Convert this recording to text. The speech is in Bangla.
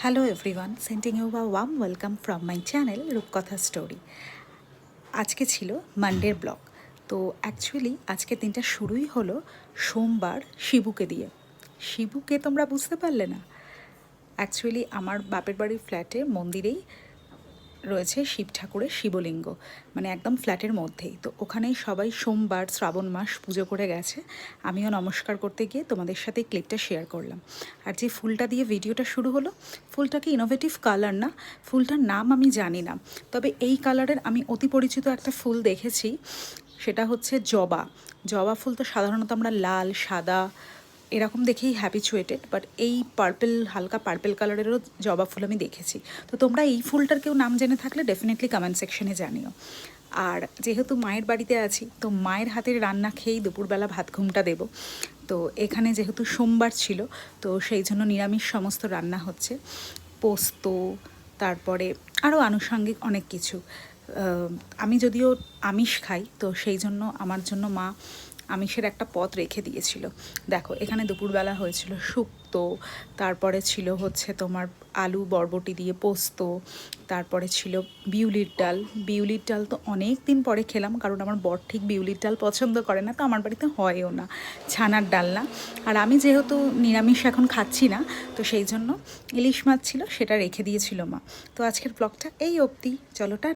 Hello everyone, sending you a warm welcome from my channel রূপকথা স্টোরি। আজকে ছিল মানডের ব্লগ। তো অ্যাকচুয়ালি আজকের দিনটা শুরুই হলো সোমবার শিবুকে দিয়ে। শিবুকে তোমরা বুঝতে পারলে না? অ্যাকচুয়ালি আমার বাপের বাড়ির ফ্ল্যাটে মন্দিরেই রয়েছে শিব ঠাকুরের শিবলিঙ্গ, মানে একদম ফ্ল্যাটের মধ্যেই। তো ওখানেই সবাই সোমবার শ্রাবণ মাস পুজো করে গেছে। আমিও নমস্কার করতে গিয়ে তোমাদের সাথে ক্লিপটা শেয়ার করলাম। আর যে ফুলটা দিয়ে ভিডিওটা শুরু হলো, ফুলটা কি ইনোভেটিভ কালার না? ফুলটার নাম আমি জানি না, তবে এই কালারের আমি অতি পরিচিত একটা ফুল দেখেছি, সেটা হচ্ছে জবা। জবা ফুল তো সাধারণত আমরা লাল, সাদা এরকম দেখেই হ্যাবিচুয়েটেড, বাট এই পার্পেল, হালকা পার্পেল কালারেরও জবা ফুল আমি দেখেছি। তো তোমরা এই ফুলটার কেউ নাম জেনে থাকলে ডেফিনেটলি কমেন্ট সেকশনে জানিও। আর যেহেতু মায়ের বাড়িতে আছি, তো মায়ের হাতের রান্না খেয়েই দুপুরবেলা ভাত ঘুমটা দেবো। তো এখানে যেহেতু সোমবার ছিল, তো সেই জন্য নিরামিষ সমস্ত রান্না হচ্ছে, পোস্ত, তারপরে আরও আনুষঙ্গিক অনেক কিছু। আমি যদিও আমিষ খাই, তো সেই জন্য আমার জন্য মা আমিষের একটা পদ রেখে দিয়েছিল। দেখো এখানে দুপুরবেলা হয়েছিল শুক্তো, তারপরে ছিল হচ্ছে তোমার আলু বরবটি দিয়ে পোস্ত, তারপরে ছিল বিউলির ডাল। বিউলির ডাল তো অনেক দিন পরে খেলাম, কারণ আমার বর ঠিক বিউলির ডাল পছন্দ করে না, তো আমার বাড়িতে হয়ও না। ছানার ডালনা। আর আমি যেহেতু নিরামিষ এখন খাচ্ছি না, তো সেই জন্য ইলিশ মাছ ছিল, সেটা রেখে দিয়েছিল মা। তো আজকের ব্লগটা এই অবধি, চলো টা।